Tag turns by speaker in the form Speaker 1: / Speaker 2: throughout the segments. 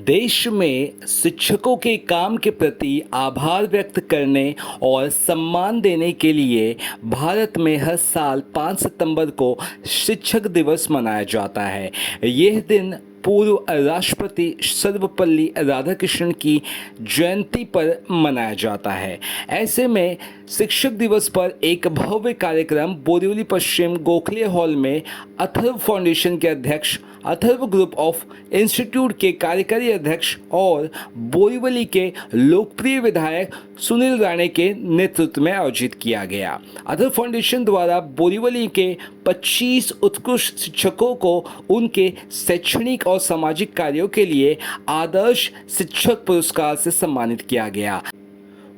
Speaker 1: देश में शिक्षकों के काम के प्रति आभार व्यक्त करने और सम्मान देने के लिए भारत में हर साल 5 सितंबर को शिक्षक दिवस मनाया जाता है। यह दिन पूर्व राष्ट्रपति सर्वपल्ली राधाकृष्णन की जयंती पर मनाया जाता है। ऐसे में शिक्षक दिवस पर एक भव्य कार्यक्रम बोरीवली पश्चिम गोखले हॉल में अथर्व फाउंडेशन के अध्यक्ष, अथर्व ग्रुप ऑफ इंस्टीट्यूट के कार्यकारी अध्यक्ष और बोरीवली के लोकप्रिय विधायक सुनील राणे के नेतृत्व में आयोजित किया गया। अथर्व फाउंडेशन द्वारा बोरीवली के 25 उत्कृष्ट शिक्षकों को उनके शैक्षणिक और सामाजिक कार्यों के लिए आदर्श शिक्षक पुरस्कार से सम्मानित किया गया।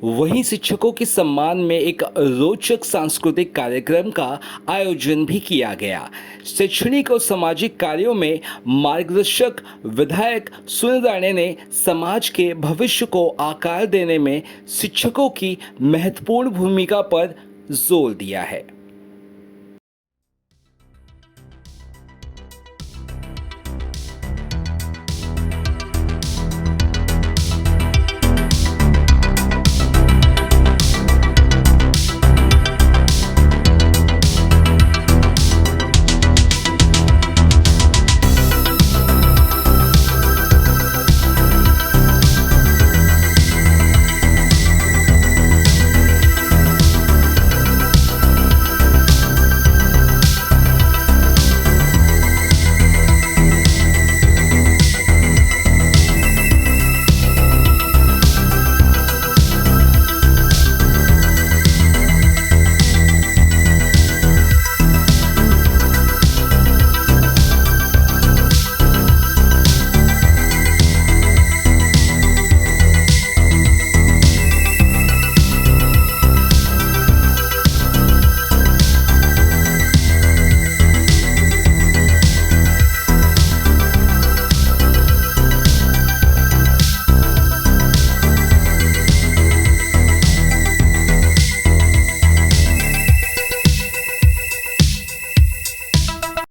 Speaker 1: वहीं शिक्षकों के सम्मान में एक रोचक सांस्कृतिक कार्यक्रम का आयोजन भी किया गया। शैक्षणिक और सामाजिक कार्यों में मार्गदर्शक विधायक सुनील राणे ने समाज के भविष्य को आकार देने में शिक्षकों की महत्वपूर्ण भूमिका पर जोर दिया है।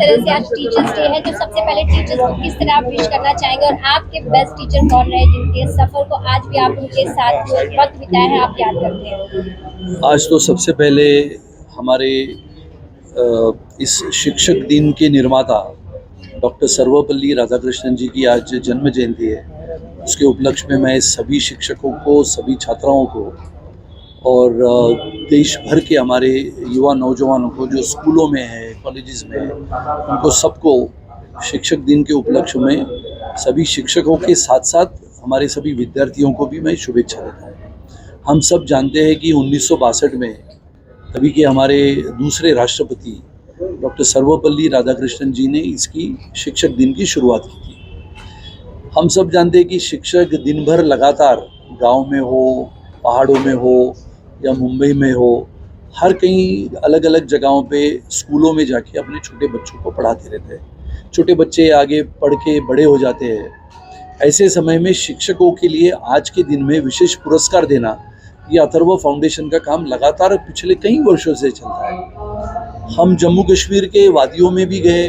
Speaker 2: तरह से आज टीचर्स डे है, तो सबसे पहले टीचर्स को किस तरह आप विश करना चाहेंगे और आपके बेस्ट टीचर कौन रहे जिनके सफर को आज भी आप उनके साथ जो वक्त बिताया है आप याद करते हैं?
Speaker 3: आज तो सबसे पहले हमारे इस शिक्षक दिन के निर्माता डॉक्टर सर्वपल्ली राधाकृष्णन जी की आज जन्म जयंती है। उसके उपलक्ष्य में मैं सभी शिक्षकों को, सभी छात्राओं को और देश भर के हमारे युवा नौजवानों को जो स्कूलों में है, कॉलेजेस में है, उनको सबको शिक्षक दिन के उपलक्ष्य में सभी शिक्षकों के साथ साथ हमारे सभी विद्यार्थियों को भी मैं शुभेच्छा देता हूँ। हम सब जानते हैं कि 1962 में तभी के हमारे दूसरे राष्ट्रपति डॉक्टर सर्वपल्ली राधाकृष्णन जी ने इसकी शिक्षक दिन की शुरुआत की थी। हम सब जानते हैं कि शिक्षक दिन भर लगातार गांव में हो, पहाड़ों में हो या मुंबई में हो, हर कहीं अलग अलग जगहों पे स्कूलों में जाके अपने छोटे बच्चों को पढ़ाते रहते हैं। छोटे बच्चे आगे पढ़ के बड़े हो जाते हैं। ऐसे समय में शिक्षकों के लिए आज के दिन में विशेष पुरस्कार देना, ये अथर्व फाउंडेशन का काम लगातार पिछले कई वर्षों से चलता है। हम जम्मू कश्मीर के वादियों में भी गए,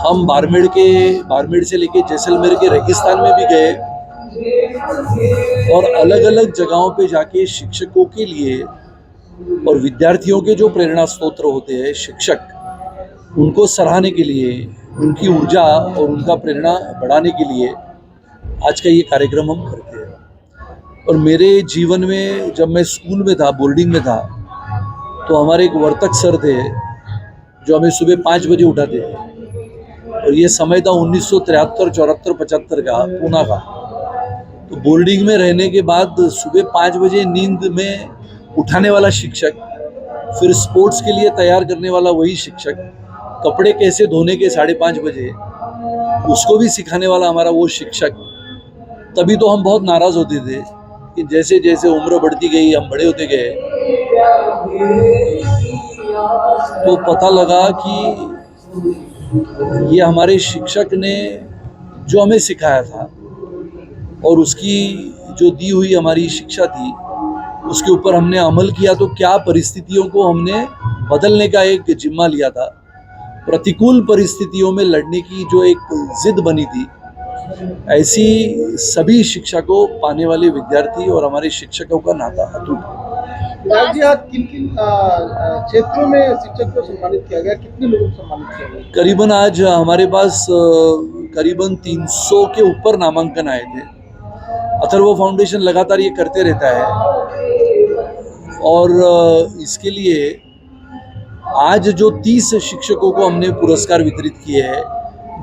Speaker 3: हम बाड़मेर से लेके जैसलमेर के रेगिस्तान में भी गए और अलग अलग जगहों पे जाके शिक्षकों के लिए और विद्यार्थियों के जो प्रेरणा स्रोत होते हैं शिक्षक, उनको सराहने के लिए, उनकी ऊर्जा और उनका प्रेरणा बढ़ाने के लिए आज का ये कार्यक्रम हम करते हैं। और मेरे जीवन में जब मैं स्कूल में था, बोर्डिंग में था, तो हमारे एक वर्तक सर थे जो हमें सुबह 5 बजे उठाते थे और ये समय था 1973, 74, 75 का, पूना का। तो बोर्डिंग में रहने के बाद सुबह 5 बजे नींद में उठाने वाला शिक्षक, फिर स्पोर्ट्स के लिए तैयार करने वाला वही शिक्षक, कपड़े कैसे धोने के 5:30 बजे उसको भी सिखाने वाला हमारा वो शिक्षक। तभी तो हम बहुत नाराज़ होते थे कि जैसे जैसे उम्र बढ़ती गई, हम बड़े होते गए, तो पता लगा कि ये हमारे शिक्षक ने जो हमें सिखाया था और उसकी जो दी हुई हमारी शिक्षा थी, उसके ऊपर हमने अमल किया तो क्या परिस्थितियों को हमने बदलने का एक जिम्मा लिया था। प्रतिकूल परिस्थितियों में लड़ने की जो एक जिद बनी थी, ऐसी सभी शिक्षा को पाने वाले विद्यार्थी और हमारे शिक्षकों का नाता अटूट है।
Speaker 4: राज जी, आज किन किन क्षेत्रों में शिक्षक को सम्मानित किया गया, कितने लोगों को सम्मानित किया गया?
Speaker 3: करीबन आज हमारे पास करीबन 300 के ऊपर नामांकन आए थे। अथर्व फाउंडेशन लगातार ये करते रहता है और इसके लिए आज जो 30 शिक्षकों को हमने पुरस्कार वितरित किए हैं,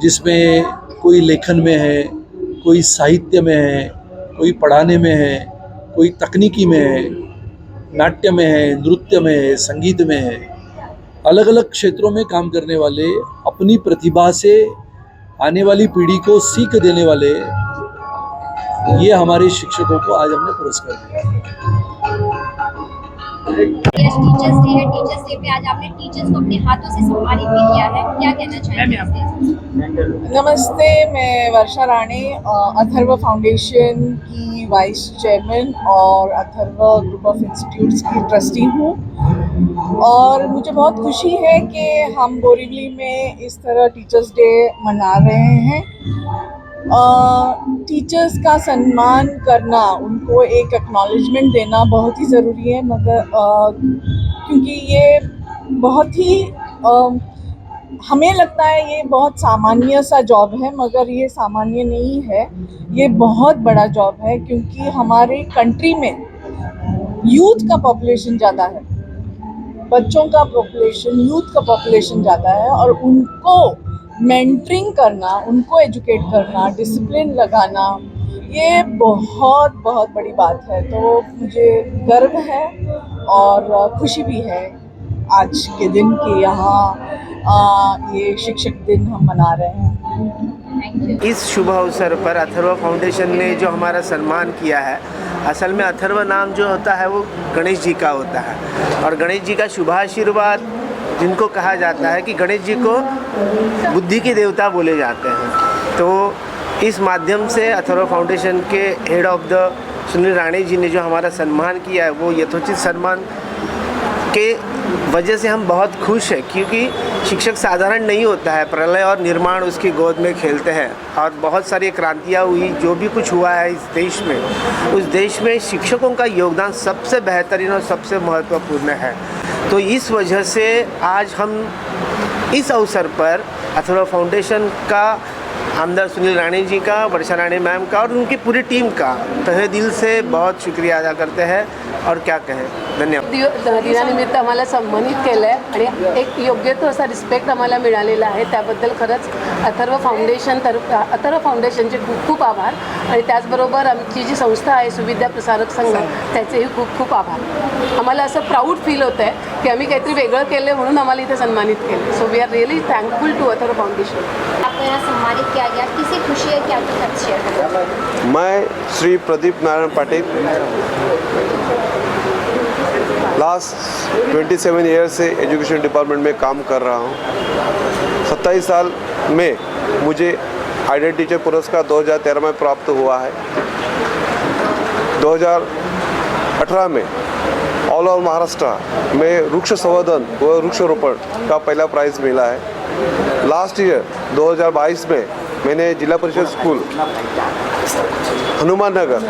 Speaker 3: जिसमें कोई लेखन में है, कोई साहित्य में है, कोई पढ़ाने में है, कोई तकनीकी में है, नाट्य में है, नृत्य में है, संगीत में है, अलग अलग क्षेत्रों में काम करने वाले, अपनी प्रतिभा से आने वाली पीढ़ी को सीख देने वाले, ये हमारे शिक्षकों को आज हमने पुरस्कार दिया।
Speaker 2: टीचर्स डे है, टीचर्स डे पे आज आपने टीचर्स को अपने हाथों से सम्मानित भी किया है, क्या कहना चाहेंगे?
Speaker 5: नमस्ते, मैं वर्षा राणे, अथर्व फाउंडेशन की वाइस चेयरमैन और अथर्व ग्रुप ऑफ इंस्टीट्यूट्स की ट्रस्टी हूँ और मुझे बहुत खुशी है कि हम बोरीवली में इस तरह टीचर्स डे मना रहे हैं। टीचर्स का सम्मान करना, उनको एक एक्नॉलेजमेंट देना बहुत ही ज़रूरी है, मगर क्योंकि ये बहुत ही हमें लगता है ये बहुत सामान्य सा जॉब है, मगर ये सामान्य नहीं है, ये बहुत बड़ा जॉब है क्योंकि हमारे कंट्री में यूथ का पॉपुलेशन ज़्यादा है, बच्चों का पॉपुलेशन, यूथ का पॉपुलेशन ज़्यादा है और उनको मेंटरिंग करना, उनको एजुकेट करना, डिसिप्लिन लगाना, ये बहुत बहुत बड़ी बात है। तो मुझे गर्व है और खुशी भी है आज के दिन कि यहाँ ये शिक्षक दिन हम मना रहे हैं।
Speaker 6: इस शुभ अवसर पर अथर्व फाउंडेशन ने जो हमारा सम्मान किया है, असल में अथर्व नाम जो होता है वो गणेश जी का होता है और गणेश जी का शुभाशीर्वाद जिनको कहा जाता है कि गणेश जी को बुद्धि के देवता बोले जाते हैं। तो इस माध्यम से अथर्व फाउंडेशन के head of the Sunil Rane ji ने जो हमारा सम्मान किया है, वो यथोचित सम्मान के वजह से हम बहुत खुश हैं क्योंकि शिक्षक साधारण नहीं होता है। प्रलय और निर्माण उसकी गोद में खेलते हैं और बहुत सारी क्रांतियाँ हुई, जो भी कुछ हुआ है इस देश में, उस देश में शिक्षकों का योगदान सबसे बेहतरीन और सबसे महत्वपूर्ण है। तो इस वजह से आज हम इस अवसर पर अथर्व फाउंडेशन का, आमदार सुनील राणे जी का, वर्षा राणे मैम का और उनकी पूरी टीम का तहे दिल से बहुत शुक्रिया अदा करते हैं और क्या कहें, धन्यवाद।
Speaker 7: दिनानिमित्त आम्हाला सन्मानित केलं आहे आणि एक योग्य तो असा रिस्पेक्ट आम्हाला मिळालेला आहे, त्याबद्दल खरंच अथर्व फाउंडेशनचे खूप खूप आभार आणि त्याचबरोबर आमची जी संस्था आहे सुविद्या प्रसारक संघ, त्याचेही खूप खूप आभार। आम्हाला असं प्राऊड फील होतं आहे की आम्ही काहीतरी वेगळं केलं म्हणून आम्हाला इथे सन्मानित केलं। So we are really thankful to Atharva foundation.
Speaker 2: आपको यहाँ सम्मानित किया गया, किसी खुशी है क्या कुछ शेयर करें?
Speaker 8: मैं श्री प्रदीप नारायण पाटिल लास्ट 27 ईयर्स से एजुकेशन डिपार्टमेंट में काम कर रहा हूँ। 27 साल में मुझे आइडियल टीचर पुरस्कार 2013 में प्राप्त हुआ है। 2018 में ऑल ओवर महाराष्ट्र में वृक्ष संवर्धन व वृक्षारोपण का पहला प्राइज़ मिला है। लास्ट ईयर 2022 में मैंने जिला परिषद स्कूल हनुमान नगर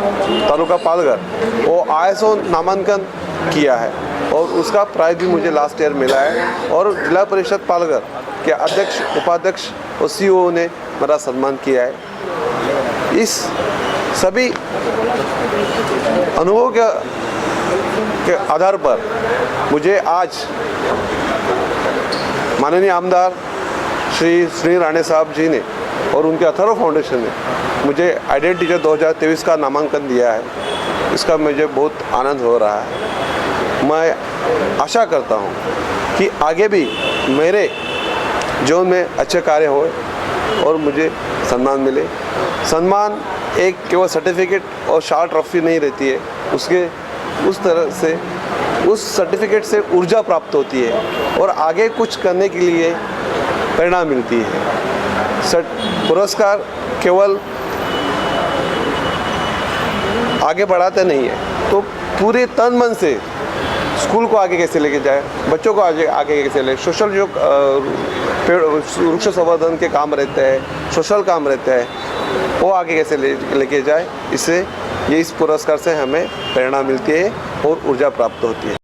Speaker 8: तालुका पालघर वो ISO नामांकन किया है और उसका प्राइज़ भी मुझे लास्ट ईयर मिला है और जिला परिषद पालघर के अध्यक्ष, उपाध्यक्ष और CEO ने मेरा सम्मान किया है। इस सभी अनुभव के आधार पर मुझे आज माननीय आमदार श्री सुनील राणे साहब जी ने और उनके अथर्व फाउंडेशन ने मुझे आइडियल टीचर 2023 का नामांकन दिया है। इसका मुझे बहुत आनंद हो रहा है। मैं आशा करता हूँ कि आगे भी मेरे जोन में अच्छे कार्य होए और मुझे सम्मान मिले। सम्मान एक केवल सर्टिफिकेट और शाल ट्रॉफी नहीं रहती है, उसके उस तरह से उस सर्टिफिकेट से ऊर्जा प्राप्त होती है और आगे कुछ करने के लिए प्रेरणा मिलती है। पुरस्कार केवल आगे बढ़ाते नहीं है, तो पूरे तन मन से स्कूल को आगे कैसे लेके जाए, बच्चों को आगे कैसे ले, सोशल जो वृक्ष संवर्धन के काम रहते हैं, सोशल काम रहते हैं, वो आगे कैसे लेके जाए, इससे ये इस पुरस्कार से हमें प्रेरणा मिलती है और ऊर्जा प्राप्त होती है।